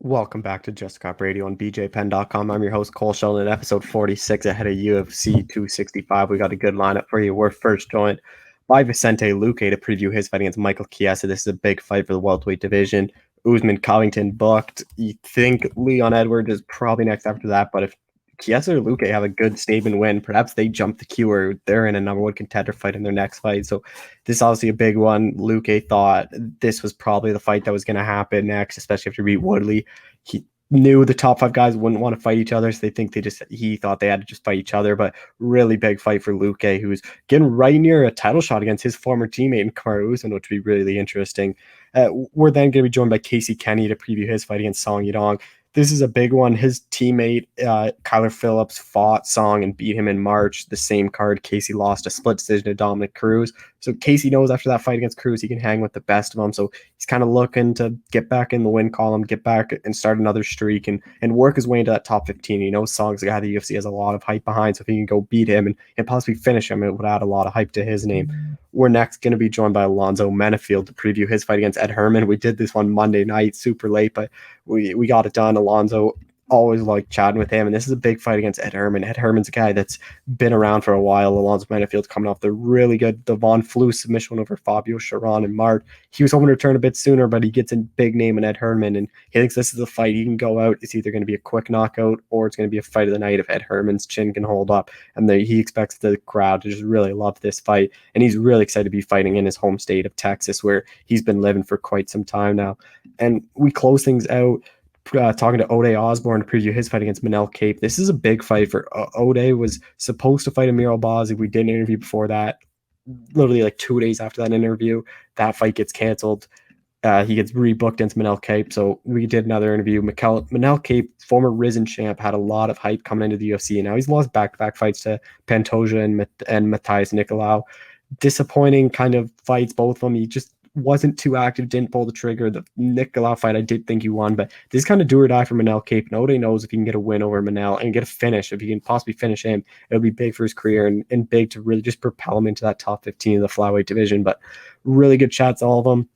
Welcome back to Just Cop Radio on BJPenn.com. I'm your host, Cole Shelton, at episode 46 ahead of UFC 265. We got a good lineup for you. We're first joined by Vicente Luque to preview his fight against Michael Chiesa. This is a big fight for the welterweight division. Usman Covington booked. You think Leon Edwards is probably next after that, but if Chiesa or Luque have a good statement win, perhaps they jump the queue or they're in a number one contender fight in their next fight. So this is obviously a big one. Luque thought this was probably the fight that was going to happen next, especially after he beat Woodley. He knew the top five guys wouldn't want to fight each other, so he thought they had to just fight each other. But really big fight for Luque, who's getting right near a title shot against his former teammate in Kamaru Usman, which would be really interesting. We're then going to be joined by Casey Kenney to preview his fight against Song Yadong. This is a big one. His teammate, Kyler Phillips, fought Song and beat him in March. The same card, Casey lost a split decision to Dominic Cruz. So Casey knows after that fight against Cruz, he can hang with the best of them. So he's kind of looking to get back in the win column, get back and start another streak and work his way into that top 15. You know, Song's a guy the UFC has a lot of hype behind. So if he can go beat him and possibly finish him, it would add a lot of hype to his name. We're next going to be joined by Alonzo Menefield to preview his fight against Ed Herman. We did this one Monday night, super late, but we got it done. Alonzo always like chatting with him, and this is a big fight against Ed Herman. Ed Herman's a guy that's been around for a while. Alonzo Menefield coming off the really good Devon Flew submission over Fabio Sharon in March. He was hoping to return a bit sooner, but he gets a big name in Ed Herman, and he thinks this is a fight he can go out. It's either going to be a quick knockout or it's going to be a fight of the night if Ed Herman's chin can hold up. And he expects the crowd to just really love this fight, and he's really excited to be fighting in his home state of Texas, where he's been living for quite some time now. And we close things out talking to Ode Osbourne to preview his fight against Manel Cape. This is a big fight for Ode. Was supposed to fight Amir Albazi. We did an interview before that. Literally like 2 days after that interview, that fight gets canceled. He gets rebooked against Manel Cape. So we did another interview. Manel Cape, former Risen champ, had a lot of hype coming into the UFC. And now he's lost back-to-back fights to Pantoja and Matthias Nicolau. Disappointing kind of fights, both of them. He just wasn't too active, didn't pull the trigger. The Nicolau fight, I did think he won, but this is kind of do or die for Manel Cape. And Ode knows if he can get a win over Manel and get a finish, if he can possibly finish him, it'll be big for his career and big to really just propel him into that top 15 of the flyweight division. But really good chats, all of them.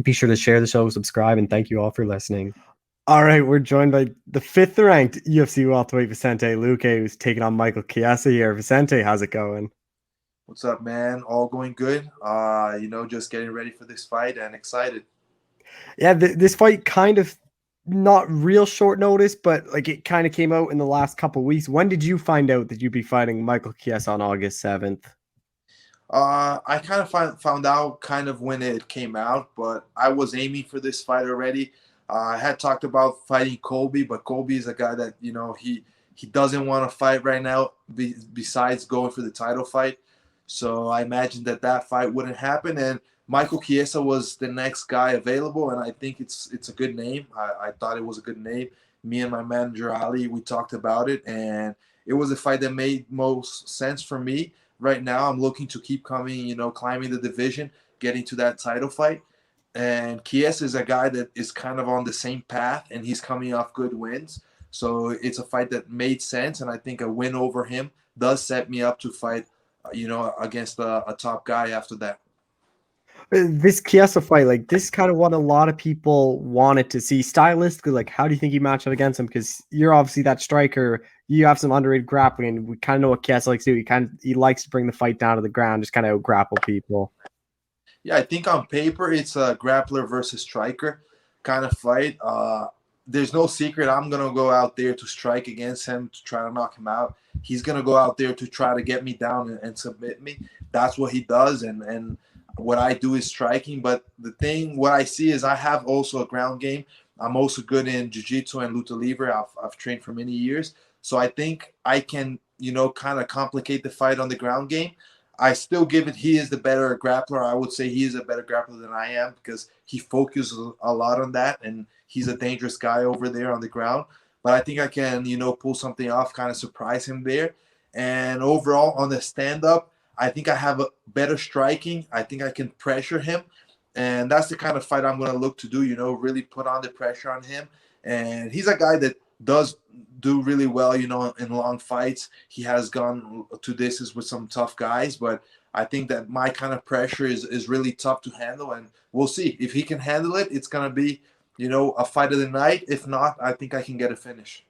Be sure to share the show, subscribe, and thank you all for listening. All right, we're joined by the fifth ranked UFC welterweight Vicente Luque, who's taking on Michael Chiesa here. Vicente, how's it going? What's up, man? All going good. Just getting ready for this fight and excited. Yeah, this fight kind of not real short notice, but like it kind of came out in the last couple of weeks. When did you find out that you'd be fighting Michael Chiesa on August 7th? I kind of found out kind of when it came out, but I was aiming for this fight already. I had talked about fighting Colby, but Colby is a guy that he doesn't want to fight right now. Besides going for the title fight, so I imagined that fight wouldn't happen. And Michael Chiesa was the next guy available, and I think it's a good name. I thought it was a good name. Me and my manager Ali, we talked about it, and it was a fight that made most sense for me. Right now, I'm looking to keep coming, climbing the division, getting to that title fight. And Chiesa is a guy that is kind of on the same path, and he's coming off good wins. So it's a fight that made sense, and I think a win over him does set me up to fight, against a top guy after that. This Chiesa fight, like this, kind of what a lot of people wanted to see stylistically. Like, how do you think you match up against him? Because you're obviously that striker. You have some underrated grappling, and we kind of know what Chiesa likes to do. He likes to bring the fight down to the ground, just kind of grapple people. Yeah, I think on paper it's a grappler versus striker kind of fight. There's no secret. I'm going to go out there to strike against him to try to knock him out. He's going to go out there to try to get me down and submit me. That's what he does. And what I do is striking. But what I see is I have also a ground game. I'm also good in jiu-jitsu and luta libre. I've trained for many years. So I think I can, kind of complicate the fight on the ground game. I still give it, he is the better grappler. I would say he is a better grappler than I am because he focuses a lot on that, and he's a dangerous guy over there on the ground. But I think I can, pull something off, kind of surprise him there. And overall, on the stand-up, I think I have a better striking. I think I can pressure him. And that's the kind of fight I'm going to look to do, really put on the pressure on him. And he's a guy that does do really well, in long fights. He has gone to distance with some tough guys, but I think that my kind of pressure is really tough to handle, and we'll see if he can handle it. It's going to be a fight of the night. If not, I think I can get a finish.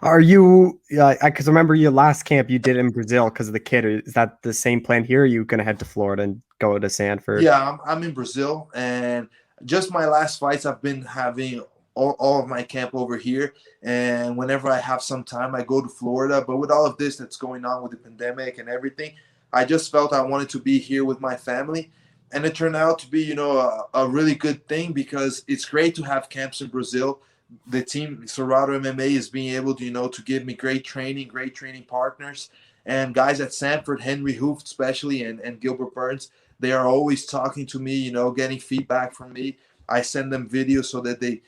Are you? Because I remember your last camp you did in Brazil because of the kid. Is that the same plan here? Or are you gonna head to Florida and go to Sanford? Yeah, I'm in Brazil, and just my last fights, I've been having all of my camp over here. And whenever I have some time, I go to Florida. But with all of this that's going on with the pandemic and everything, I just felt I wanted to be here with my family. And it turned out to be, a really good thing because it's great to have camps in Brazil. The team, Serrato MMA, is being able to, to give me great training partners. And guys at Sanford, Henry Hooft especially, and Gilbert Burns, they are always talking to me, getting feedback from me. I send them videos so that they,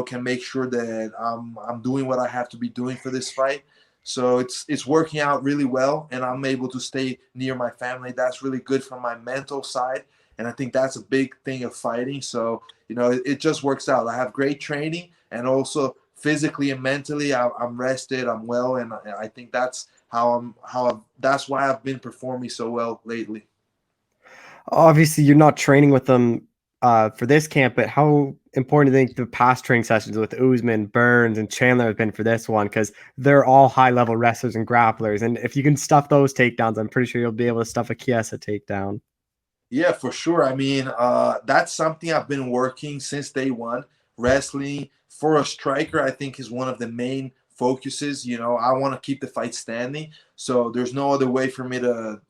can make sure that I'm doing what I have to be doing for this fight. So it's working out really well, and I'm able to stay near my family. That's really good for my mental side, and I think that's a big thing of fighting. So it just works out. I have great training, and also physically and mentally, I'm rested, I'm well, and I think that's that's why I've been performing so well lately. Obviously, you're not training with them for this camp, but how important do you think the past training sessions with Usman, Burns, and Chandler have been for this one? Because they're all high-level wrestlers and grapplers, and if you can stuff those takedowns, I'm pretty sure you'll be able to stuff a Chiesa takedown. Yeah, for sure. I mean, that's something I've been working since day one. Wrestling for a striker, I think, is one of the main focuses. I want to keep the fight standing. So there's no other way for me to,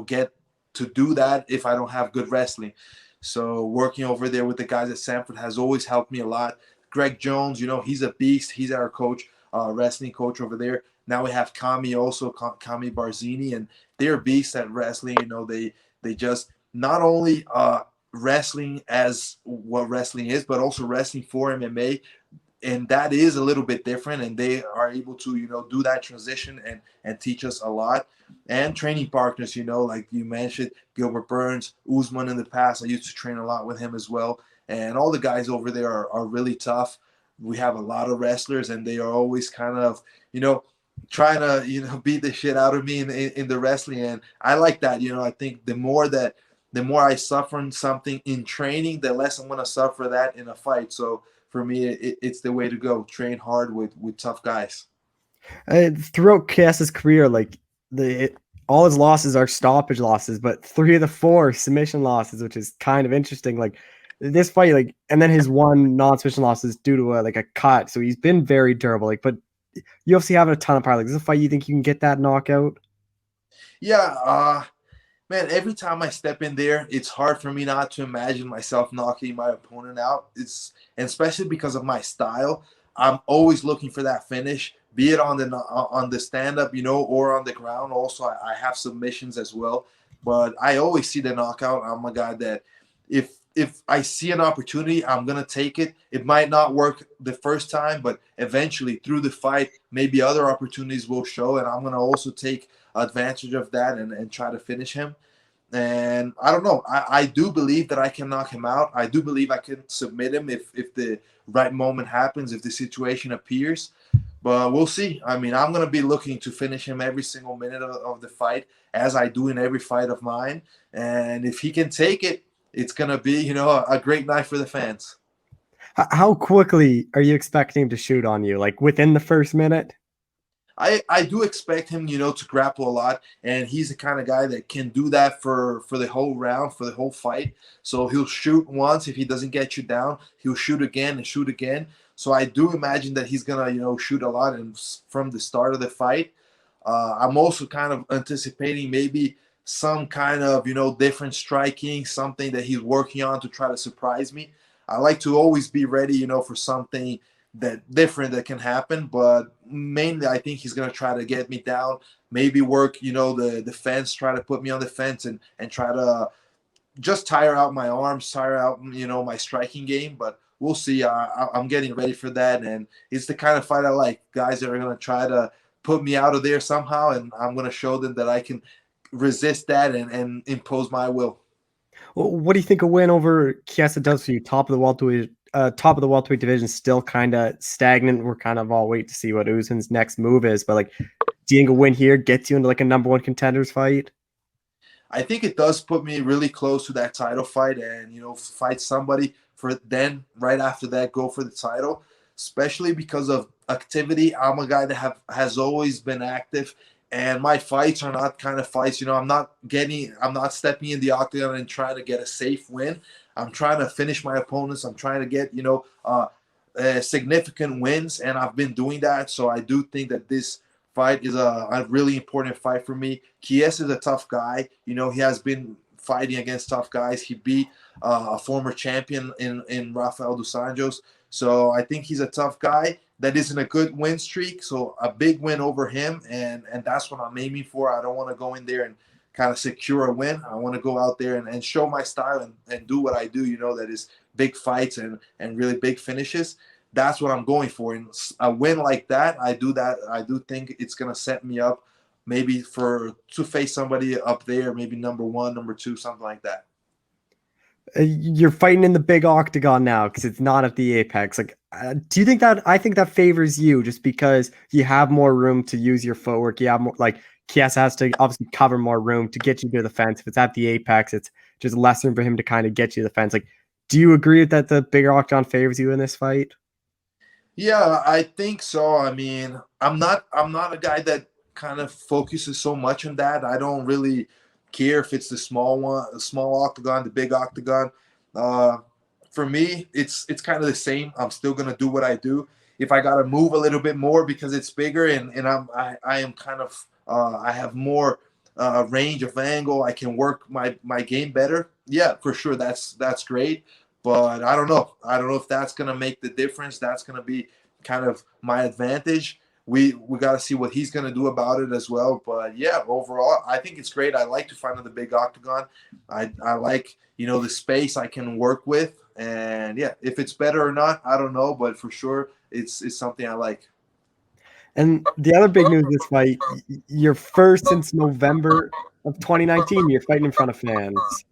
get to do that if I don't have good wrestling. So working over there with the guys at Sanford has always helped me a lot. Greg Jones, he's a beast. He's our coach, wrestling coach over there. Now we have Kami also, Kami Barzini, and they're beasts at wrestling. They just not only wrestling as what wrestling is, but also wrestling for MMA. And that is a little bit different. And they are able to, do that transition and teach us a lot. And training partners, like you mentioned, Gilbert Burns, Usman in the past. I used to train a lot with him as well. And all the guys over there are really tough. We have a lot of wrestlers, and they are always kind of, trying to, beat the shit out of me in the wrestling. And I like that. I think the more I suffer in something in training, the less I'm going to suffer that in a fight. So for me, it's the way to go. Train hard with tough guys. Throughout Chiesa's career, like all his losses are stoppage losses, but 3 of the 4 submission losses, which is kind of interesting. Like this fight, like, and then his one non-submission loss is due to a cut. So he's been very durable. Like, but UFC having a ton of power. Like, is this a fight you think you can get that knockout? Yeah, man, every time I step in there, it's hard for me not to imagine myself knocking my opponent out. And especially because of my style, I'm always looking for that finish, be it on the stand up, or on the ground. Also, I have submissions as well, but I always see the knockout. I'm a guy that if I see an opportunity, I'm gonna take it. It might not work the first time, but eventually through the fight, maybe other opportunities will show, and I'm gonna also take advantage of that and try to finish him. And I don't know. I do believe that I can knock him out. I do believe I can submit him if the right moment happens, if the situation appears. But we'll see. I mean, I'm going to be looking to finish him every single minute of the fight, as I do in every fight of mine. And if he can take it, it's going to be, a great night for the fans. How quickly are you expecting him to shoot on you? Like within the first minute? I do expect him, to grapple a lot, and he's the kind of guy that can do that for the whole round, for the whole fight. So he'll shoot once. If he doesn't get you down, he'll shoot again and shoot again. So I do imagine that he's gonna, shoot a lot and from the start of the fight. I'm also kind of anticipating maybe some kind of, different striking, something that he's working on to try to surprise me. I like to always be ready, for something that different that can happen, but mainly I think he's gonna try to get me down, maybe work, the fence, try to put me on the fence and try to just tire out my arms, tire out, my striking game. But we'll see. I'm getting ready for that, and it's the kind of fight I like. Guys that are gonna try to put me out of there somehow, and I'm gonna show them that I can resist that and impose my will. Well, what do you think a win over Chiesa does for you? Top of the welterweight division, still kind of stagnant. We're kind of all wait to see what Usman's next move is. But like, do you think a win here gets you into like a number 1 contenders fight? I think it does put me really close to that title fight, and fight somebody for then right after that go for the title, especially because of activity. I'm a guy that has always been active, and my fights are not kind of fights. I'm not stepping in the octagon and trying to get a safe win. I'm trying to finish my opponents. I'm trying to get significant wins, and I've been doing that. So I do think that this fight is a really important fight for me. Chiesa is a tough guy. He has been fighting against tough guys. He beat a former champion in Rafael dos Anjos. So I think he's a tough guy that is in a good win streak. So a big win over him, and that's what I'm aiming for. I don't want to go in there and kind of secure a win. I want to go out there and show my style and do what I do, that is big fights and really big finishes. That's what I'm going for. And a win like that, I do think it's going to set me up maybe to face somebody up there, maybe number 1, number 2, something like that. You're fighting in the big octagon now because it's not at the Apex. Like, do you think that? I think that favors you just because you have more room to use your footwork. You have more, like, Chiesa has to obviously cover more room to get you to the fence. If it's at the Apex, it's just less room for him to kind of get you to the fence. Like, do you agree that the bigger octagon favors you in this fight? Yeah, I think so. I mean, I'm not a guy that kind of focuses so much on that. I don't really care if it's the small one, the small octagon, the big octagon. For me, it's kind of the same. I'm still gonna do what I do. If I gotta move a little bit more because it's bigger and I am kind of I have more range of angle. I can work my game better. Yeah, for sure. That's great. But I don't know. I don't know if that's gonna make the difference. That's gonna be kind of my advantage. We got to see what he's going to do about it as well. But yeah, overall, I think it's great. I like to find the big octagon. I like, the space I can work with. And yeah, if it's better or not, I don't know. But for sure, it's something I like. And the other big news this fight, you're first since November of 2019. You're fighting in front of fans.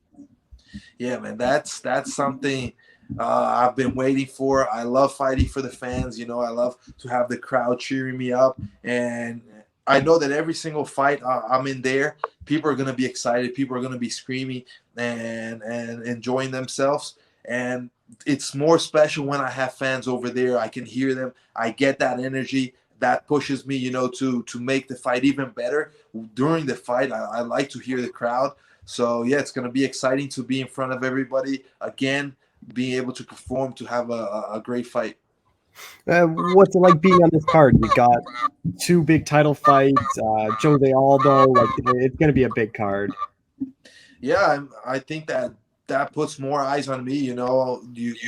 Yeah, man, that's something I've been waiting for. I love fighting for the fans. I love to have the crowd cheering me up, and I know that every single fight I'm in there, people are gonna be excited. People are gonna be screaming and enjoying themselves. And it's more special when I have fans over there. I can hear them. I get that energy that pushes me, to make the fight even better. During the fight, I like to hear the crowd. So yeah, it's gonna be exciting to be in front of everybody again, being able to perform, to have a great fight. What's it like being on this card? You got 2 big title fights, Jose Aldo. Like, it's gonna be a big card. Yeah, I think that puts more eyes on me.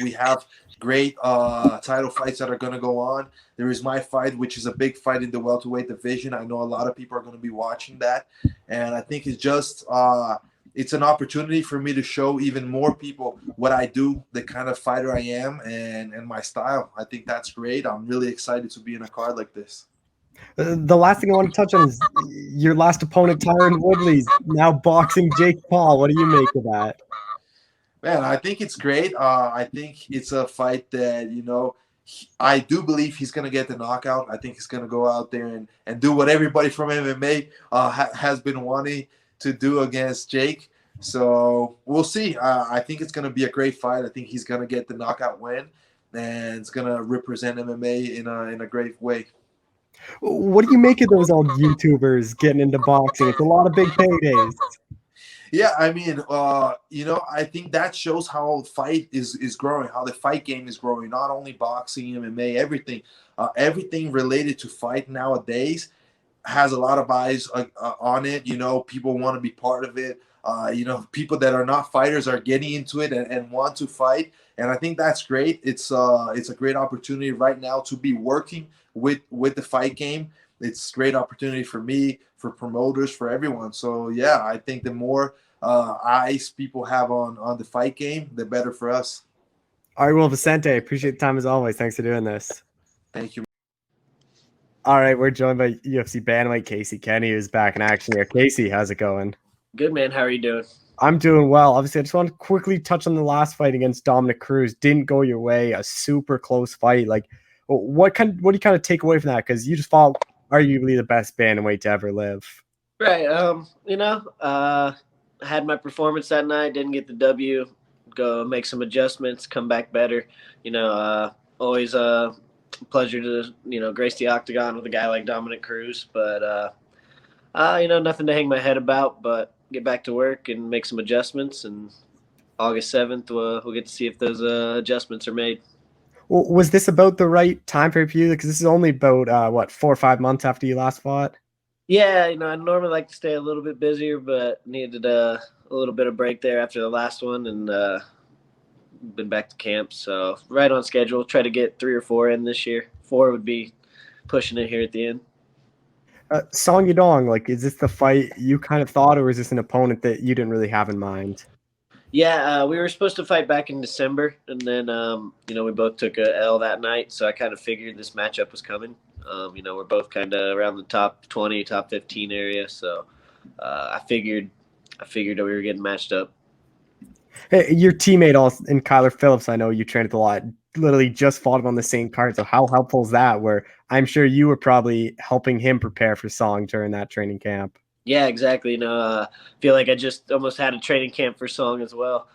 We have great title fights that are going to go on. There is my fight, which is a big fight in the welterweight division. I know a lot of people are going to be watching that, and I think it's just it's an opportunity for me to show even more people what I do, the kind of fighter I am, and my style. I think that's great. I'm really excited to be in a card like this. The last thing I want to touch on is your last opponent, Tyron Woodley's now boxing Jake Paul. What do you make of that? Man, I think it's great. I think it's a fight that, I do believe he's going to get the knockout. I think he's going to go out there and do what everybody from MMA has been wanting to do against Jake. So we'll see. I think it's going to be a great fight. I think he's going to get the knockout win, and it's going to represent MMA in a great way. What do you make of those old YouTubers getting into boxing? It's a lot of big paydays. Yeah, I mean, I think that shows how fight is growing, how the fight game is growing. Not only boxing, MMA, everything related to fight nowadays has a lot of eyes on it. People want to be part of it. People that are not fighters are getting into it and want to fight, and I think that's great. It's a great opportunity right now to be working with the fight game. It's a great opportunity for me, for promoters, for everyone. So yeah, I think the more eyes people have on the fight game, the better for us. All right, well, Vicente, appreciate the time as always. Thanks for doing this. Thank you. All right, we're joined by UFC bantamweight Casey Kenney, who's back in action here. Casey, how's it going? Good, man. How are you doing? I'm doing well. Obviously, I just want to quickly touch on the last fight against Dominic Cruz. Didn't go your way. A super close fight. Like, what do you kind of take away from that? Because you just fought arguably the best bantamweight to ever live. Right. had my performance that night, didn't get the W. Go make some adjustments, come back better. Always a pleasure to grace the octagon with a guy like Dominic Cruz. But nothing to hang my head about, but get back to work and make some adjustments. And August 7th, we'll get to see if those adjustments are made. Well, was this about the right time for you? Because this is only about 4 or 5 months after you last fought. Yeah, I normally like to stay a little bit busier, but needed a little bit of break there after the last one, and been back to camp. So right on schedule. Try to get 3 or 4 in this year. 4 would be pushing it here at the end. Song Yadong, like, is this the fight you kind of thought, or is this an opponent that you didn't really have in mind? Yeah, we were supposed to fight back in December, and then we both took a L that night, so I kind of figured this matchup was coming. We're both kind of around the top 20, top 15 area, so I figured that we were getting matched up. Hey, your teammate in Kyler Phillips, I know you trained a lot, literally just fought him on the same card. So how helpful is that? Where I'm sure you were probably helping him prepare for Song during that training camp. Yeah, exactly. Feel like I just almost had a training camp for Song as well.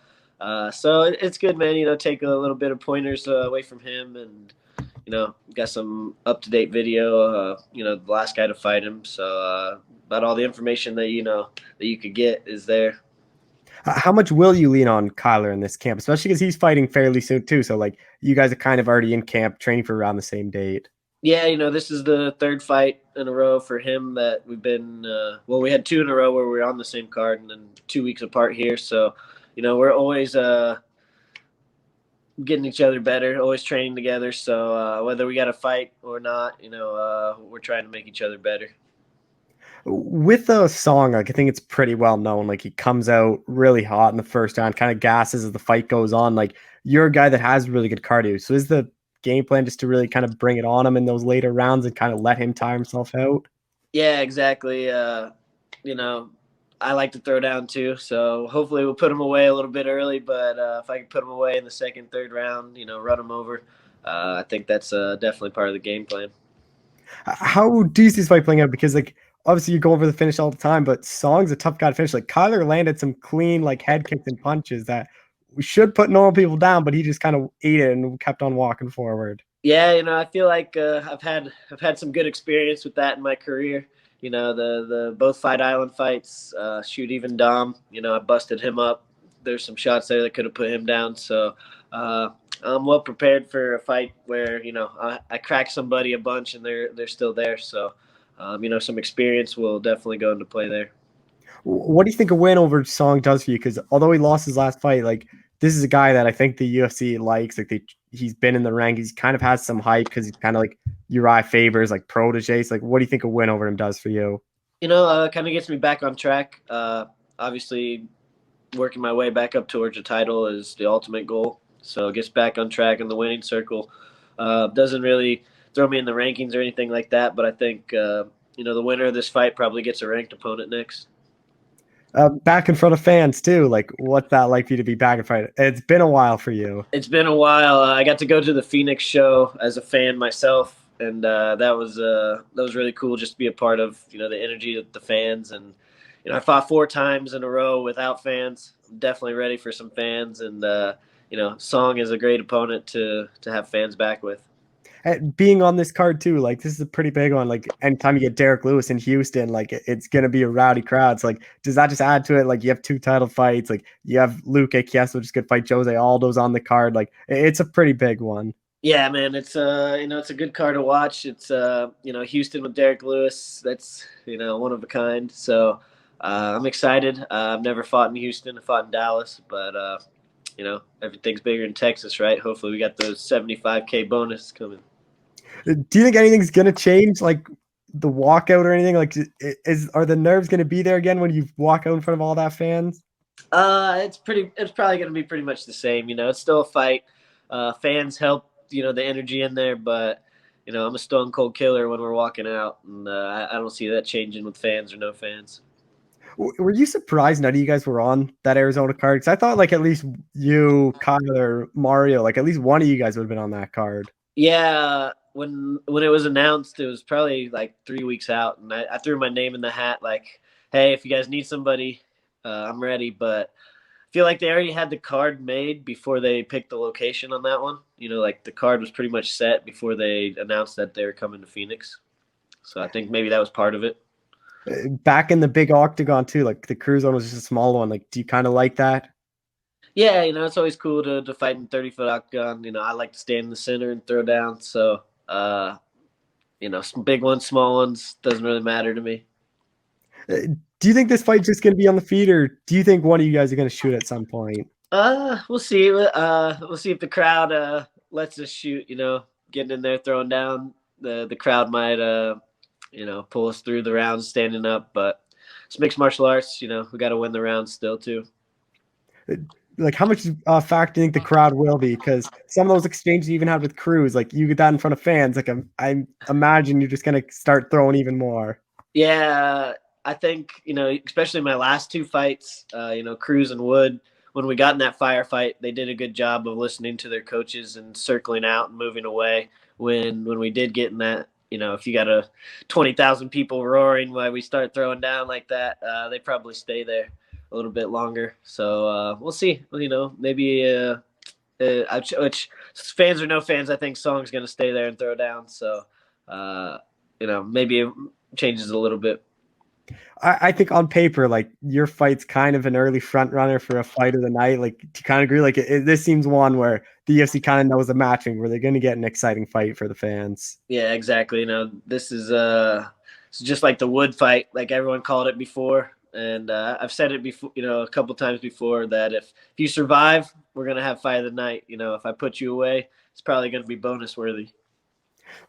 So it's good, man. Take a little bit of pointers away from him, and got some up-to-date video. The last guy to fight him. So about all the information that that you could get is there. How much will you lean on Kyler in this camp, especially because he's fighting fairly soon too? So like you guys are kind of already in camp training for around the same date. Yeah, this is the 3rd fight in a row for him that we've been. We had 2 in a row where we were on the same card, and then 2 weeks apart here. So, we're always getting each other better, always training together. So whether we got to fight or not, we're trying to make each other better. With a Song, like I think it's pretty well known. Like he comes out really hot in the first round, kind of gasses as the fight goes on. Like you're a guy that has really good cardio. So is the game plan just to really kind of bring it on him in those later rounds and kind of let him tire himself out? Yeah, exactly. I like to throw down too, so hopefully we'll put him away a little bit early. But if I can put him away in the 2nd, 3rd round, run him over, I think that's definitely part of the game plan. How do you see this fight playing out? Because like obviously you go over the finish all the time, but Song's a tough guy to finish. Like Kyler landed some clean like head kicks and punches that we should put normal people down, but he just kind of ate it and kept on walking forward. Yeah, I feel like I've had some good experience with that in my career. The both Fight Island fights, shoot, even Dom, I busted him up. There's some shots there that could have put him down. So I'm well prepared for a fight where, I crack somebody a bunch and they're still there. So, some experience will definitely go into play there. What do you think a win over Song does for you? Because although he lost his last fight, like this is a guy that I think the UFC likes. Like he's been in the rank. He's kind of has some hype because he's kind of like Uriah Faber's like protege. So like, what do you think a win over him does for you? Kind of gets me back on track. Obviously, working my way back up towards a title is the ultimate goal. So it gets back on track in the winning circle. Doesn't really throw me in the rankings or anything like that. But I think, the winner of this fight probably gets a ranked opponent next. Back in front of fans too. Like, what's that like for you to be back in front? It's been a while for you. It's been a while. I got to go to the Phoenix show as a fan myself, and that was really cool just to be a part of the energy of the fans. And I fought 4 times in a row without fans. I'm definitely ready for some fans, and Song is a great opponent to have fans back with. Being on this card too, like this is a pretty big one. Like anytime you get Derek Lewis in Houston, like it's gonna be a rowdy crowd. So like, does that just add to it? Like you have 2 title fights. Like you have Luque Kieso just could fight Jose Aldo's on the card. Like it's a pretty big one. Yeah, man, it's it's a good card to watch. It's Houston with Derek Lewis. That's one of a kind. So I'm excited. I've never fought in Houston. I fought in Dallas, but everything's bigger in Texas, right? Hopefully we got those 75K bonus coming. Do you think anything's gonna change, like the walkout or anything? Like, are the nerves gonna be there again when you walk out in front of all that fans? It's probably gonna be pretty much the same. It's still a fight. Fans help, the energy in there, but I'm a stone cold killer when we're walking out, and I don't see that changing with fans or no fans. Were you surprised none of you guys were on that Arizona card? Because I thought like at least you, Kyler, Mario, like at least one of you guys would have been on that card. Yeah, when it was announced, it was probably like 3 weeks out, and I threw my name in the hat like, hey, if you guys need somebody, I'm ready, but I feel like they already had the card made before they picked the location on that one. Like the card was pretty much set before they announced that they were coming to Phoenix. So I think maybe that was part of it. Back in the big octagon too, like the Crew Zone was just a small one. Like, do you kind of like that? Yeah, it's always cool to fight in 30-foot octagon. I like to stand in the center and throw down. So, some big ones, small ones, doesn't really matter to me. Do you think this fight's just going to be on the feet, or do you think one of you guys are going to shoot at some point? We'll see. We'll see if the crowd lets us shoot. Getting in there, throwing down. The crowd might pull us through the rounds standing up, but it's mixed martial arts. We got to win the rounds still too. Like, how much fact do you think the crowd will be? Because some of those exchanges you even had with Cruz, like you get that in front of fans, like I imagine you're just gonna start throwing even more. Yeah, I think especially my last two fights, Cruz and Wood. When we got in that firefight, they did a good job of listening to their coaches and circling out and moving away. When we did get in that, if you got 20,000 people roaring while we start throwing down like that, they probably stay there a little bit longer. So we'll see. Maybe which fans or no fans, I think Song's going to stay there and throw down. So maybe it changes a little bit. I think on paper, like your fight's kind of an early front runner for a fight of the night. Like, do you kind of agree? Like, this seems one where the UFC kind of knows the matching, where they're going to get an exciting fight for the fans. Yeah, exactly. This is it's just like the Wood fight, like everyone called it before. And I've said it before, a couple times before, that if you survive, we're going to have fight of the night. If I put you away, it's probably going to be bonus worthy.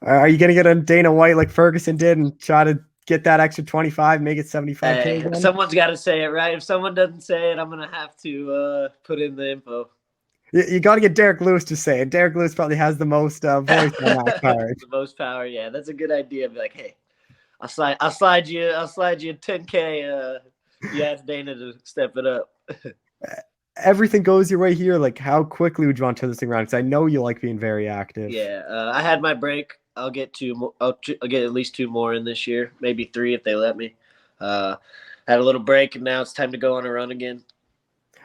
Are you going to get a Dana White like Ferguson did and try to get that extra 25, make it 75K? Someone's got to say it, right? If someone doesn't say it, I'm going to have to put in the info. You got to get Derek Lewis to say it. Derek Lewis probably has the most voice on that card. The most power, yeah. That's a good idea. Be like, hey, I'll slide you 10K. You ask Dana to step it up. Everything goes your way here. Like, how quickly would you want to turn this thing around? Because I know you like being very active. Yeah, I had my break. I'll get I'll get at least 2 more in this year, maybe 3 if they let me. Had a little break, and now it's time to go on a run again.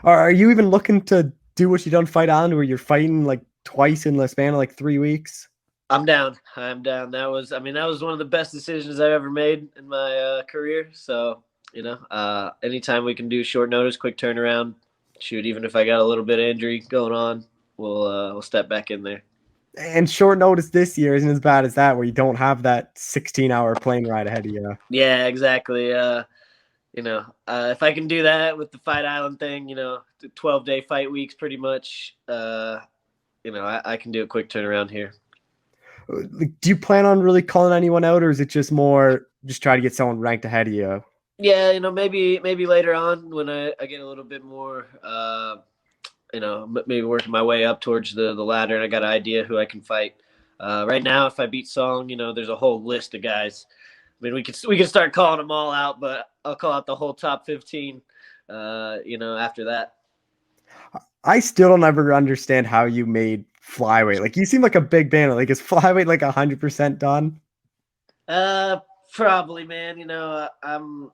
Are you even looking to do what you done Fight Island, where you're fighting like twice in the span of like 3 weeks? I'm down. That was one of the best decisions I've ever made in my career. So anytime we can do short notice, quick turnaround, shoot, even if I got a little bit of injury going on, we'll step back in there. And short notice this year isn't as bad as that, where you don't have that 16-hour plane ride ahead of you. Yeah, exactly. If I can do that with the Fight Island thing, the 12-day fight weeks, pretty much, I can do a quick turnaround here. Do you plan on really calling anyone out, or is it just more just try to get someone ranked ahead of you? Yeah, maybe later on when I get a little bit more, maybe working my way up towards the ladder, and I got an idea who I can fight. Right now, if I beat Song, there's a whole list of guys. I mean, we could start calling them all out, but I'll call out the whole top 15. After that. I still don't ever understand how you made flyweight. Like, you seem like a big bandit. Like, is flyweight like 100% done? Probably, man. I'm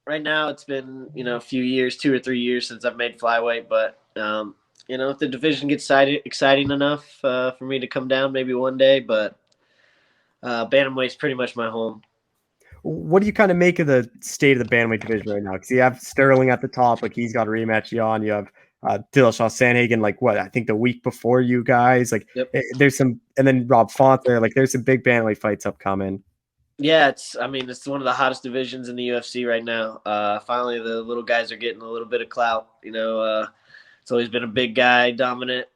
right now. It's been a few years, 2 or 3 years since I've made flyweight, but if the division gets exciting enough for me to come down, maybe one day. But bantamweight's pretty much my home. What do you kind of make of the state of the bantamweight division right now? Because you have Sterling at the top, like he's got a rematch on. You have Dillashaw Sanhagen, like what I think the week before you guys. Like there's some, and then Rob Font there. Like there's some big bantamweight fights upcoming. Yeah, it's one of the hottest divisions in the UFC right now. Finally, the little guys are getting a little bit of clout. It's always been a big guy dominant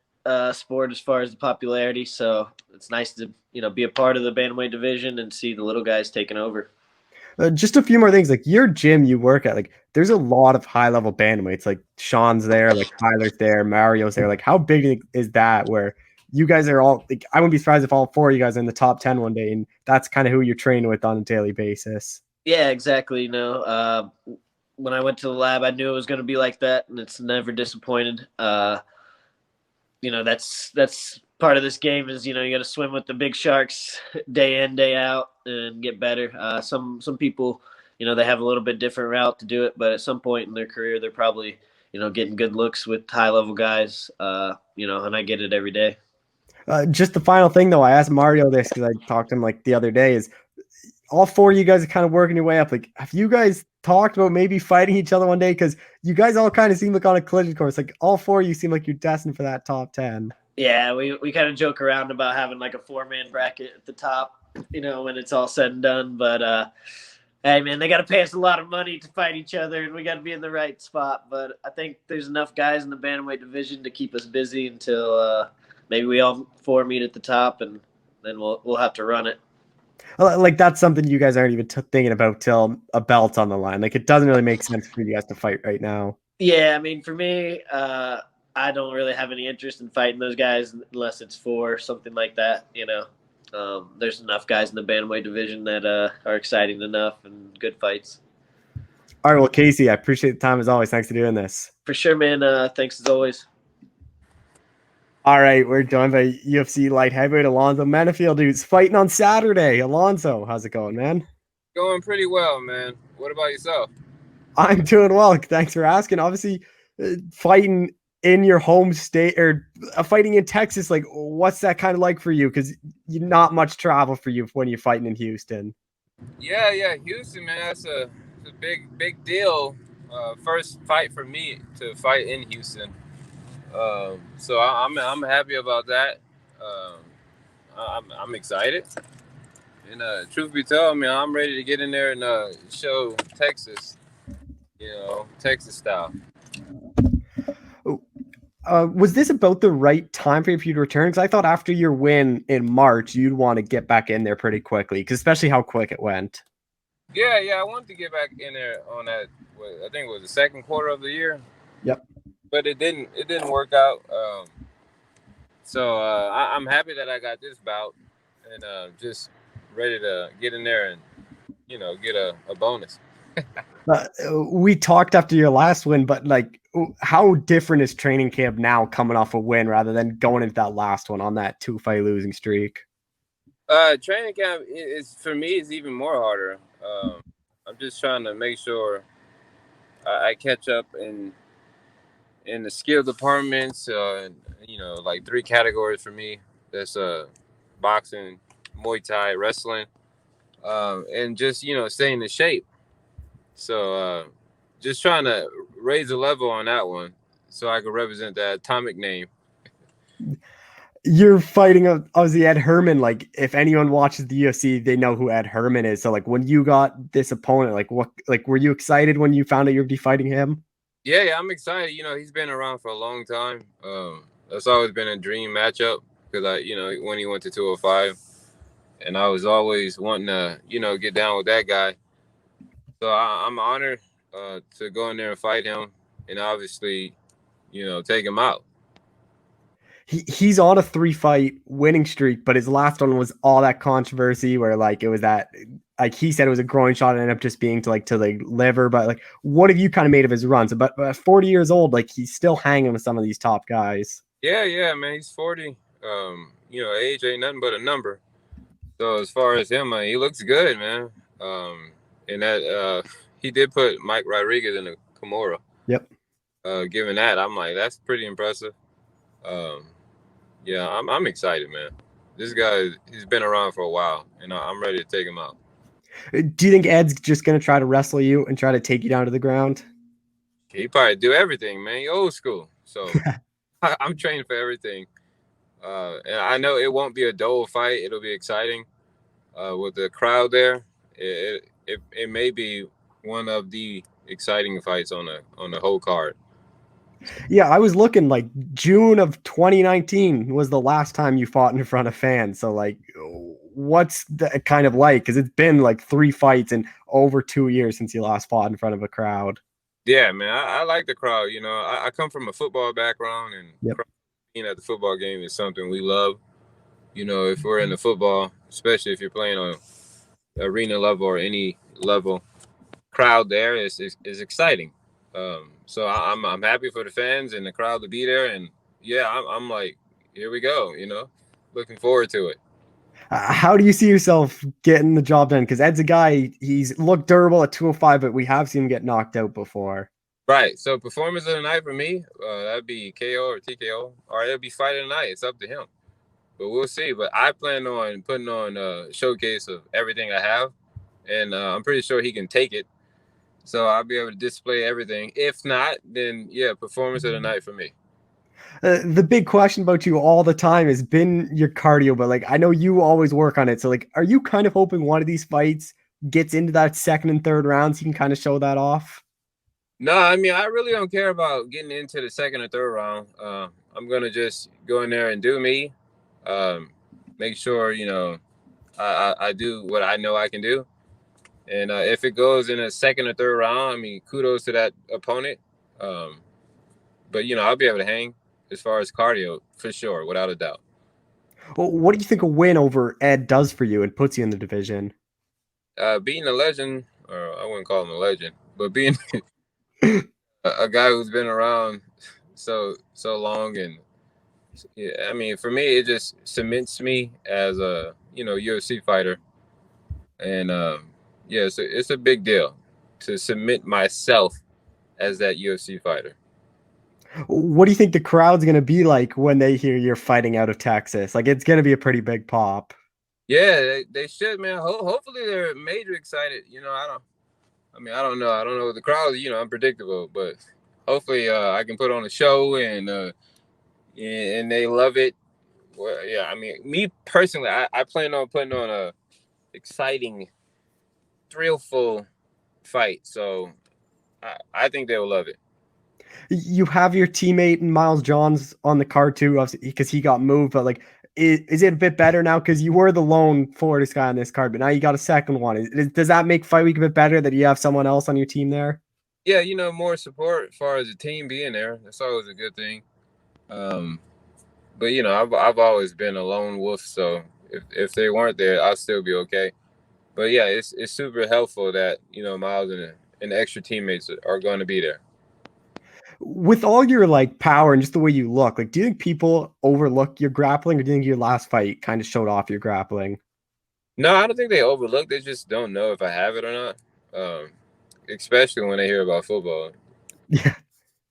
sport as far as the popularity. So it's nice to be a part of the bantamweight division and see the little guys taking over. Just a few more things. Like your gym you work at, like there's a lot of high level bantamweights. Like Sean's there, like Tyler's there, Mario's there. Like how big is that? Where you guys are all like, I wouldn't be surprised if all 4 of you guys are in the top 10 one day, and that's kind of who you're training with on a daily basis. Yeah, exactly. When I went to the lab, I knew it was going to be like that, and it's never disappointed. That's part of this game is, you got to swim with the big sharks day in, day out and get better. Some people they have a little bit different route to do it, but at some point in their career, they're probably, getting good looks with high level guys, and I get it every day. Just the final thing, though, I asked Mario this because I talked to him like the other day. Is all four of you guys are kind of working your way up? Like, have you guys talked about maybe fighting each other one day? Because you guys all kind of seem like on a collision course. Like all four of you seem like you're destined for that top 10. Yeah, we kind of joke around about having like a 4-man bracket at the top, when it's all said and done. But hey, man, they got to pay us a lot of money to fight each other, and we got to be in the right spot. But I think there's enough guys in the bantamweight division to keep us busy until maybe we all four meet at the top, and then we'll have to run it. Like that's something you guys aren't even thinking about till a belt's on the line. Like it doesn't really make sense for you guys to fight right now. Yeah, I mean, for me, I don't really have any interest in fighting those guys unless it's for something like that. There's enough guys in the bantamweight division that are exciting enough and good fights. All right, well, Casey, I appreciate the time as always. Thanks for doing this. For sure, man. Thanks as always. All right, we're joined by UFC light heavyweight Alonzo Menefield, who's fighting on Saturday. Alonzo, how's it going, man? Going pretty well, man. What about yourself? I'm doing well. Thanks for asking. Obviously, fighting in your home state or fighting in Texas, like what's that kind of like for you? Because you're not much travel for you when you're fighting in Houston. Yeah, Houston, man. That's a big deal. First fight for me to fight in Houston. So I'm happy about that. I'm excited. And truth be told, man, I'm ready to get in there and show Texas, Texas style. Was this about the right time for you to return? Because I thought after your win in March, you'd want to get back in there pretty quickly, because especially how quick it went. Yeah, I wanted to get back in there on that. I think it was the second quarter of the year. Yep. But it didn't work out. So I'm happy that I got this bout and just ready to get in there and get a bonus. We talked after your last win, but like, how different is training camp now coming off a win rather than going into that last one on that 2-fight losing streak? Training camp is for me is even more harder. I'm just trying to make sure I catch up in the skill departments. Like 3 categories for me. That's boxing, Muay Thai, wrestling, and just staying in shape. So just trying to raise the level on that one so I can represent that atomic name. You're fighting obviously Ed Herman. Like if anyone watches the UFC, they know who Ed Herman is. So like when you got this opponent, were you excited when you found out you'd be fighting him? Yeah, I'm excited. He's been around for a long time. That's always been a dream matchup because when he went to 205, and I was always wanting to get down with that guy. So I'm honored to go in there and fight him, and obviously, take him out. He's on a 3-fight winning streak, but his last one was all that controversy where it was that, he said it was a groin shot and ended up just being to the liver. But what have you kind of made of his runs? But 40 years old, he's still hanging with some of these top guys. Yeah, man, he's 40. Age ain't nothing but a number. So as far as him, he looks good, man. And that he did put Mike Rodriguez in the Kimura. Yep. Given that, I'm like, that's pretty impressive. Yeah, I'm excited, man. This guy, he's been around for a while, and I'm ready to take him out. Do you think Ed's just going to try to wrestle you and try to take you down to the ground? He probably do everything, man. He old school. So I'm trained for everything. And I know it won't be a dull fight. It'll be exciting. With the crowd there, it may be one of the exciting fights on the whole card. Yeah, I was looking June of 2019 was the last time you fought in front of fans. So what's that kind of like? Because it's been 3 fights in over 2 years since you last fought in front of a crowd. Yeah, man, I like the crowd. I come from a football background, and being at the football game is something we love. If we're in the football, especially if you're playing on arena level or any level, crowd there is exciting. So I'm happy for the fans and the crowd to be there, and yeah, I'm like, here we go. Looking forward to it. How do you see yourself getting the job done? Because Ed's a guy, he's looked durable at 205, but we have seen him get knocked out before. Right. So performance of the night for me, that'd be KO or TKO, or it'll be fight of the night. It's up to him. But we'll see. But I plan on putting on a showcase of everything I have, and I'm pretty sure he can take it. So I'll be able to display everything. If not, then yeah, performance of the night for me. The big question about you all the time has been your cardio, but like I know you always work on it. So like, are you kind of hoping one of these fights gets into that second and third rounds? You can kind of show that off. No, I mean I really don't care about getting into the second or third round. I'm gonna just go in there and do me. Make sure I do what I know I can do. And if it goes in a second or third round, I mean, kudos to that opponent. But I'll be able to hang as far as cardio for sure, without a doubt. Well, what do you think a win over Ed does for you and puts you in the division? Being a legend, or I wouldn't call him a legend, but being a guy who's been around so long, and yeah, I mean, for me, it just cements me as a UFC fighter, and yeah, so it's a big deal to cement myself as that UFC fighter. What do you think the crowd's going to be like when they hear you're fighting out of Texas? Like, it's going to be a pretty big pop. Yeah, they should, man. Hopefully they're major excited. I don't know. I don't know. The crowd is, unpredictable, but hopefully I can put on a show and they love it. Well, yeah, I mean, me personally, I plan on putting on a exciting, thrillful fight. So I think they will love it. You have your teammate and Miles Johns on the card too, because he got moved. But like, is it a bit better now? Because you were the lone Florida guy on this card, but now you got a second one. Does that make fight week a bit better that you have someone else on your team there? Yeah, more support as far as the team being there. That's always a good thing. But I've always been a lone wolf, so if they weren't there, I'll still be okay. But yeah, it's super helpful that Miles and the extra teammates are going to be there. With all your like power and just the way you look, like, do you think people overlook your grappling, or do you think your last fight kind of showed off your grappling? No, I don't think they overlook. They just don't know if I have it or not. Especially when they hear about football. Yeah,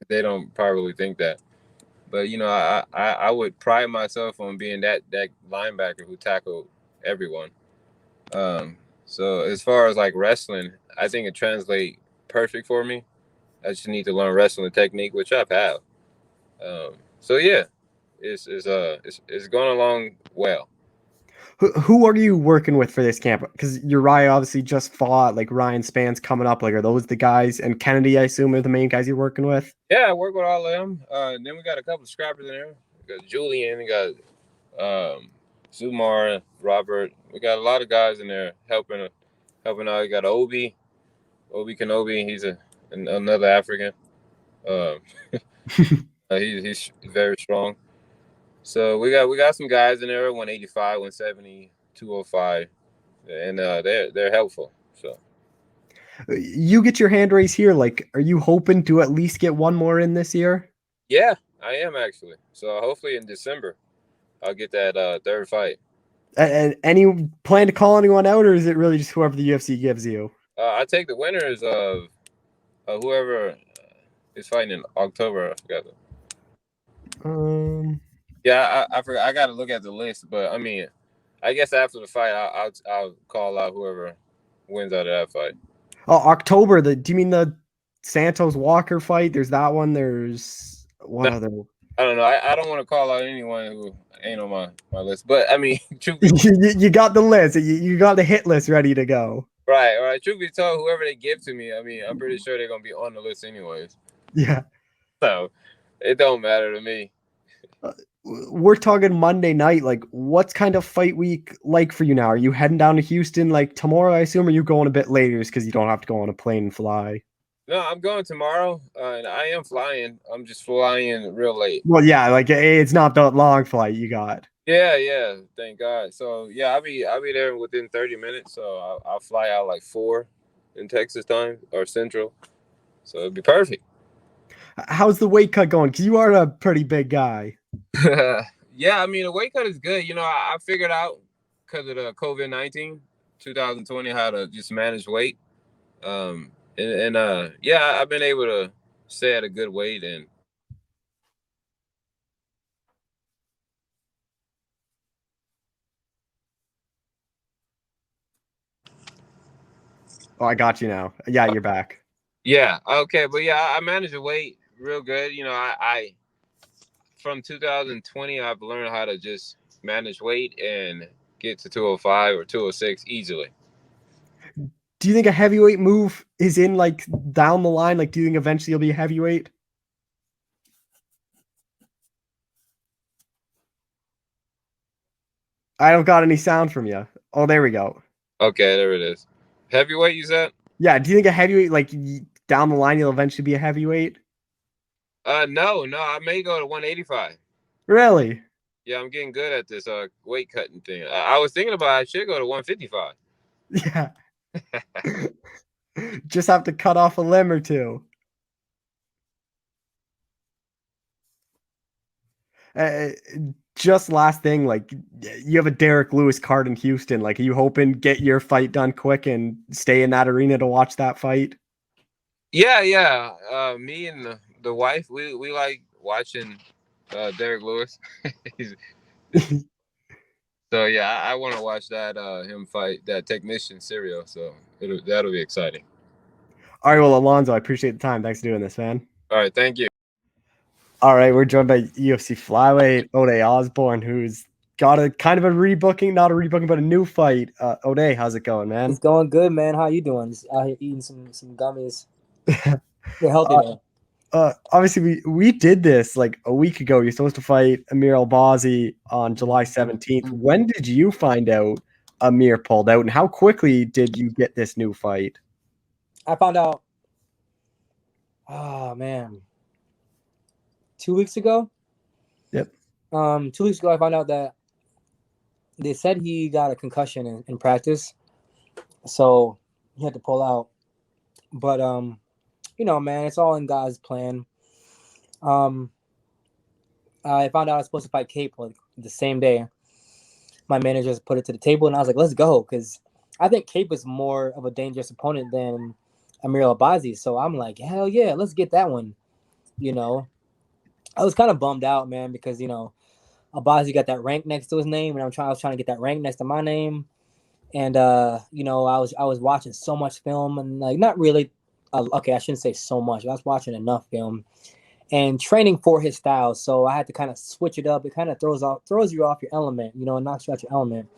they don't probably think that. But I would pride myself on being that linebacker who tackled everyone. So as far as like wrestling, I think it translates perfect for me. I just need to learn wrestling technique, which I've had. So yeah, it's going along well. Who are you working with for this camp? Because Uriah obviously just fought. Like, Ryan Span's coming up. Like, are those the guys? And Kennedy, I assume, are the main guys you're working with? Yeah, I work with all of them. Then we got a couple of scrappers in there. We got Julian. We got Zumar, Robert. We got a lot of guys in there helping out. We got Obi Kenobi. He's another African. He's very strong. So we got some guys in there, 185, 170, 205, and they're helpful. So you get your hand raised here. Like, are you hoping to at least get one more in this year? Yeah, I am actually. So hopefully in December, I'll get that third fight. And any plan to call anyone out, or is it really just whoever the UFC gives you? I take the winners of whoever is fighting in October. I forgot. Yeah, I forgot. I got to look at the list, but I mean, I guess after the fight, I'll call out whoever wins out of that fight. Oh, October. Do you mean the Santos Walker fight? There's that one. There's one other. I don't know. I don't want to call out anyone who ain't on my list, but I mean, you got the list. You got the hit list ready to go. Right. Truth be told, whoever they give to me, I mean, I'm pretty sure they're gonna be on the list anyways. Yeah. So it don't matter to me. We're talking Monday night. Like, what's kind of fight week like for you now? Are you heading down to Houston like tomorrow, I assume, or are you going a bit later because you don't have to go on a plane and fly? No, I'm going tomorrow, and I am flying. I'm just flying real late. Well, yeah, like it's not that long flight you got. Yeah, thank God. So yeah, I'll be there within 30 minutes. So I'll fly out like 4 in Texas time or Central. So it'll be perfect. How's the weight cut going? Because you are a pretty big guy. Yeah, I mean the weight cut is good. I figured out because of the COVID-19, 2020, how to just manage weight. Yeah, I've been able to stay at a good weight. And Oh, I got you now. Yeah, you're back. yeah, okay, but yeah, I manage the weight real good. You know, I from 2020, I've learned how to just manage weight and get to 205 or 206 easily. Do you think a heavyweight move is in like down the line? Like, do you think eventually you'll be a heavyweight? I don't got any sound from you. Oh, there we go. Okay, there it is. Heavyweight, you said? Yeah. Do you think a heavyweight, like down the line, you'll eventually be a heavyweight? No, I may go to 185. Really? Yeah, I'm getting good at this weight cutting thing. I was thinking about I should go to 155. Yeah. Just have to cut off a limb or two. Just last thing, like you have a Derek Lewis card in Houston. Like, are you hoping get your fight done quick and stay in that arena to watch that fight? Yeah. Me and the wife, we like watching Derek Lewis. So yeah, I want to watch that him fight that technician Serial. So that'll be exciting. All right, well, Alonzo, I appreciate the time. Thanks for doing this, man. All right, thank you. All right, we're joined by UFC flyweight Ode Osbourne, who's got a kind of a rebooking, not a rebooking, but a new fight. Ode, how's it going, man? It's going good, man. How you doing? Just out here eating some gummies. You're healthy though. Obviously, we did this like a week ago. You're supposed to fight Amir Albazi on July 17th. When did you find out Amir pulled out, and how quickly did you get this new fight? I found out. Oh man, 2 weeks ago. Yep. 2 weeks ago, I found out that they said he got a concussion in practice, so he had to pull out. But you know, man, it's all in God's plan. I found out I was supposed to fight Cape like the same day. My manager just put it to the table, and I was like, "Let's go," because I think Cape is more of a dangerous opponent than Amir Albazi. So I'm like, hell yeah, let's get that one. You know, I was kind of bummed out, man, because you know, Albazi got that rank next to his name, and I was trying to get that rank next to my name. And you know, I was watching so much film, and like not really. Okay, I shouldn't say so much. I was watching enough film and training for his style. So I had to kind of switch it up. It kind of throws you off your element, you know, and knocks you out your element.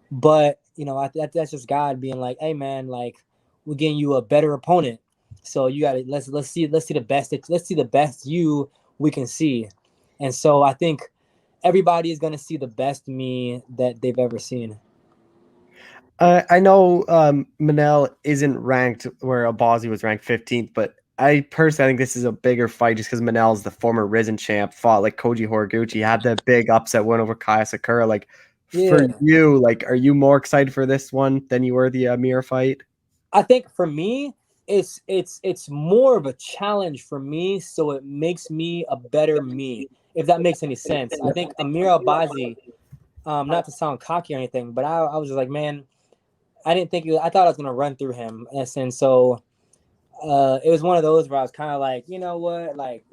But you know, that's just God being like, "Hey, man, like we're getting you a better opponent. So you got to let's see the best you we can see." And so I think everybody is going to see the best me that they've ever seen. I know Manel isn't ranked where Albazi was ranked 15th, but I personally think this is a bigger fight just because Manel's the former Risen champ, fought like Koji Horiguchi, had the big upset win over Kaya Sakura. Like, for you, like, are you more excited for this one than you were the Amir fight? I think for me, it's more of a challenge for me, so it makes me a better me, if that makes any sense. I think Amir Albazi, not to sound cocky or anything, but I was just like, man, I didn't think I thought I was gonna run through him, and so it was one of those where I was kind of like, you know what, like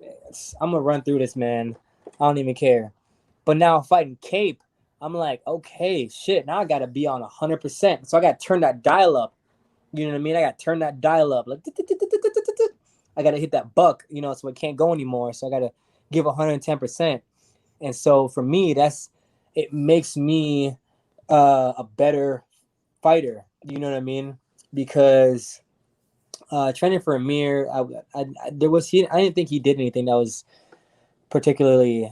I'm gonna run through this, man. I don't even care. But now fighting Cape, I'm like, okay, shit. Now I gotta be on 100%. So I gotta turn that dial up. You know what I mean? I gotta turn that dial up. Like I gotta hit that buck, you know, so it can't go anymore. So I gotta give 110%. And so for me, it makes me a better fighter, you know what I mean? Because training for Amir, I didn't think he did anything that was particularly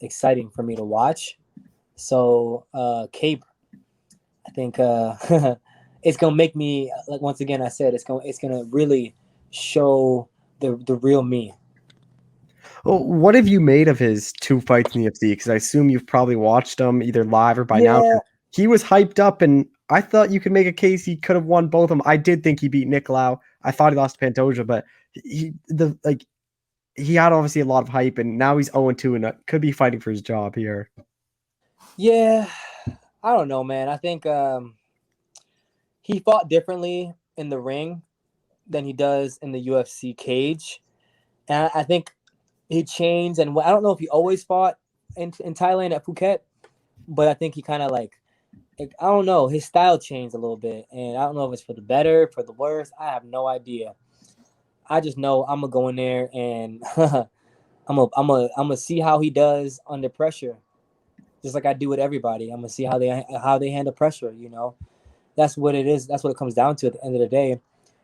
exciting for me to watch. So Cape, I think it's gonna make me, like once again I said, it's gonna really show the real me. Well, what have you made of his two fights in the UFC? Because I assume you've probably watched them either live or by now. He was hyped up, and I thought you could make a case he could have won both of them. I did think he beat Nicolau. I thought he lost to Pantoja, but he had obviously a lot of hype, and now he's 0-2 and could be fighting for his job here. Yeah, I don't know, man. I think he fought differently in the ring than he does in the UFC cage. And I think he changed. And I don't know if he always fought in Thailand at Phuket, but I think he kind of like, I don't know, his style changed a little bit. And I don't know if it's for the better, for the worse. I have no idea. I just know I'm going to go in there and I'm gonna see how he does under pressure. Just like I do with everybody. I'm going to see how they handle pressure, you know. That's what it is. That's what it comes down to at the end of the day.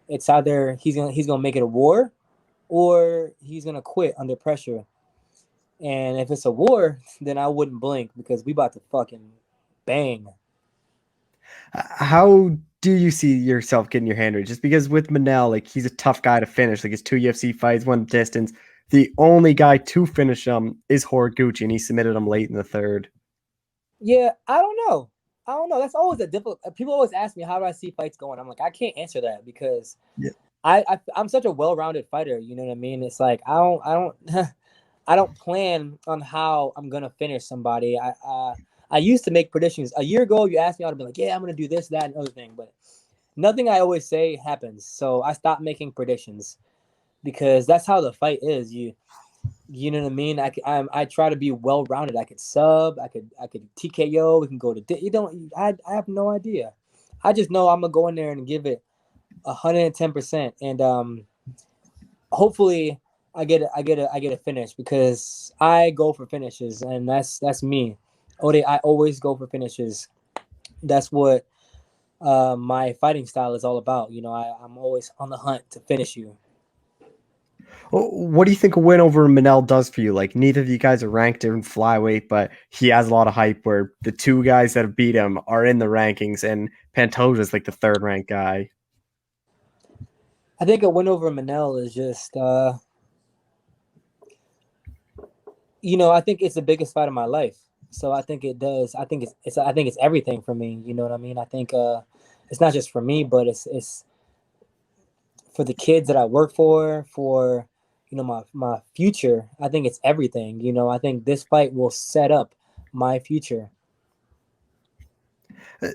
It's either he's gonna make it a war, or he's gonna quit under pressure. And if it's a war, then I wouldn't blink because we about to fucking bang. How do you see yourself getting your hand raised? Just because with Manel, like he's a tough guy to finish. Like his 2 UFC fights, one distance. The only guy to finish him is Horiguchi, and he submitted him late in the 3rd. Yeah, I don't know. That's always a difficult. People always ask me how do I see fights going. I'm like, I can't answer that because I'm such a well-rounded fighter. You know what I mean? It's like I don't I don't plan on how I'm gonna finish somebody. I used to make predictions. A year ago, you asked me, I'd be like, yeah, I'm gonna do this, that, and other thing. But nothing I always say happens. So I stopped making predictions because that's how the fight is. You know what I mean? I try to be well rounded. I could sub. I could TKO. We can go to. I have no idea. I just know I'm gonna go in there and give it 110%, and hopefully I get a finish because I go for finishes, and that's me. Ode, I always go for finishes. That's what my fighting style is all about. You know, I'm always on the hunt to finish you. What do you think a win over Manel does for you? Like neither of you guys are ranked in flyweight, but he has a lot of hype where the 2 guys that have beat him are in the rankings, and Pantoja's like the 3rd ranked guy. I think a win over Manel is just, you know, I think it's the biggest fight of my life. So I think it does. I think it's everything for me. You know what I mean? I think it's not just for me, but it's for the kids that I work for you know, my future. I think it's everything. You know, I think this fight will set up my future.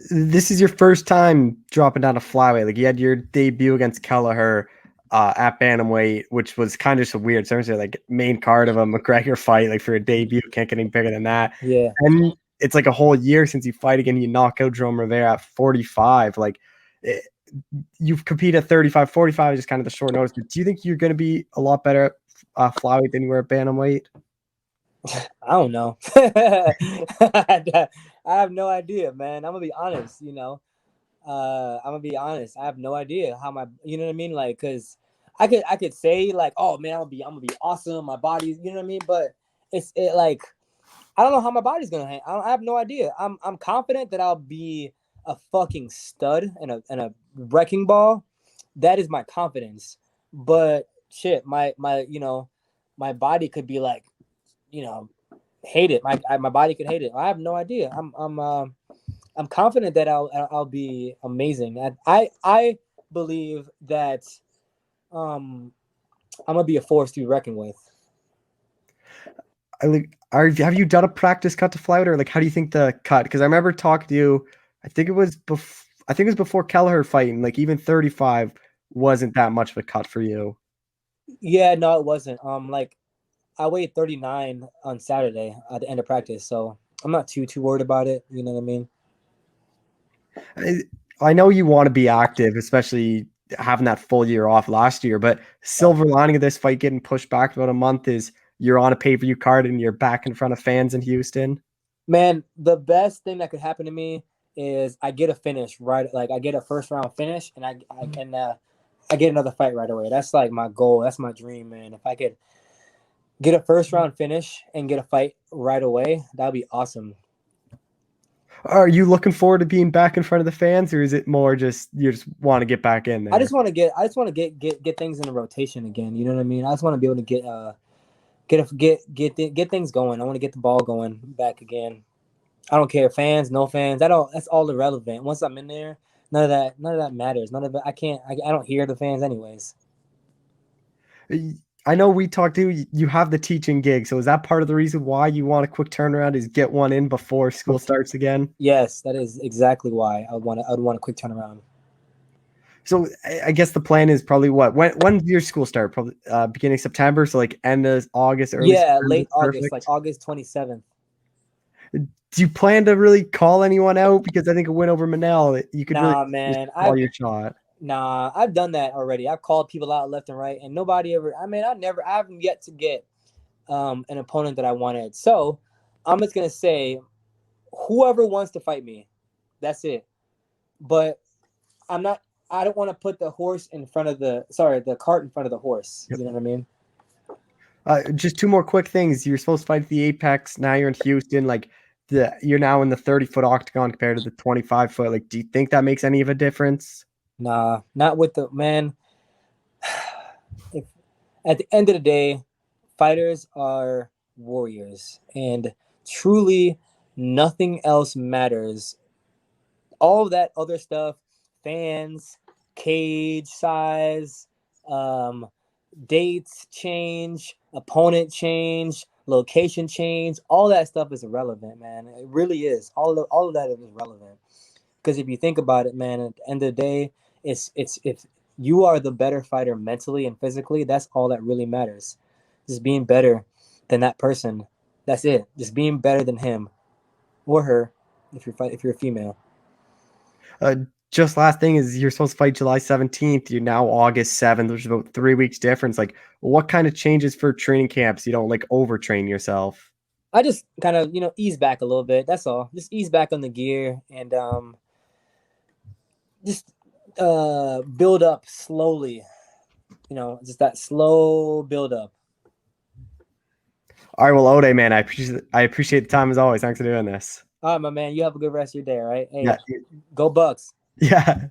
This is your first time dropping down to flyweight. Like you had your debut against Kelleher at bantamweight, which was kind of just weird. So like main card of a McGregor fight, like for a debut, can't get any bigger than that. Yeah. And it's like a whole year since you fight again. You knock out Jerome Rivera at 45. Like you've competed at 35, 45 is just kind of the short notice. But do you think you're going to be a lot better at flyweight than you were at bantamweight? I don't know. I have no idea, man. I'm gonna be honest. You know, I'm gonna be honest. I have no idea how you know what I mean? Like, cause I could say like, oh man, I'm gonna be awesome. My body's, you know what I mean? But it like, I don't know how my body's gonna hang. I have no idea. I'm confident that I'll be a fucking stud and a wrecking ball. That is my confidence. But shit, my you know, my body could be like, you know, hate it. My body could hate it. I have no idea. I'm confident that I'll be amazing. I believe that I'm gonna be a force to be reckoned with. Have you done a practice cut to flyweight, or like how do you think the cut? Because I remember talking to you. I think it was before Kelleher fighting. Like even 35 wasn't that much of a cut for you. Yeah, no, it wasn't. Like I weighed 39 on Saturday at the end of practice, so I'm not too worried about it. You know what I mean? I know you want to be active, especially having that full year off last year, but silver lining of this fight getting pushed back about a month is you're on a pay-per-view card and you're back in front of fans in Houston. Man, the best thing that could happen to me is I get a finish, right? Like I get a first round finish and I get another fight right away. That's like my goal. That's my dream, man. If I could get a first round finish and get a fight right away, that'd be awesome. Are you looking forward to being back in front of the fans, or is it more just you just want to get back in there? I just want to get things in the rotation again. You know what I mean? I just want to be able to get things going. I want to get the ball going back again. I don't care, fans, no fans. That's all irrelevant. Once I'm in there, none of that matters. None of it. I don't hear the fans anyways. I know we talked to you have the teaching gig, so is that part of the reason why you want a quick turnaround? Is get one in before school starts again? Yes, that is exactly why I'd want a quick turnaround. So I guess the plan is probably what? When does your school start? Probably beginning of September, so like end of August, early September. Late August, Perfect. like August 27th. Do you plan to really call anyone out? Because I think a win over Manel, you could Nah, really man, just call your shot. Nah, I've done that already. I've called people out left and right, and nobody ever. I mean, I haven't yet to get an opponent that I wanted. So I'm just gonna say, whoever wants to fight me, that's it. But I'm not. I don't want to put the horse in front of the cart in front of the horse. Yep. You know what I mean? Just two more quick things. You're supposed to fight at the Apex. Now you're in Houston. Like you're now in the 30-foot octagon compared to the 25-foot. Like, do you think that makes any of a difference? Nah, not with the man. If at the end of the day, fighters are warriors, and truly nothing else matters. All of that other stuff, fans, cage size, dates change, opponent change, location change, all that stuff is irrelevant, man. It really is. All of that is relevant. Because if you think about it, man, at the end of the day, it's if you are the better fighter mentally and physically, that's all that really matters. Just being better than that person. That's it. Just being better than him or her if you're a female. Just last thing is you're supposed to fight July 17th. You're now August 7th, which is about 3 weeks difference. Like, what kind of changes for training camps? You don't like overtrain yourself. I just kind of, ease back a little bit. That's all. Just ease back on the gear and just build up slowly. Just that slow build up. All right, well, Ode, man, I appreciate the time as always. Thanks for doing this. All right, my man. You have a good rest of your day, all right? Hey, Yeah. go Bucks. Yeah.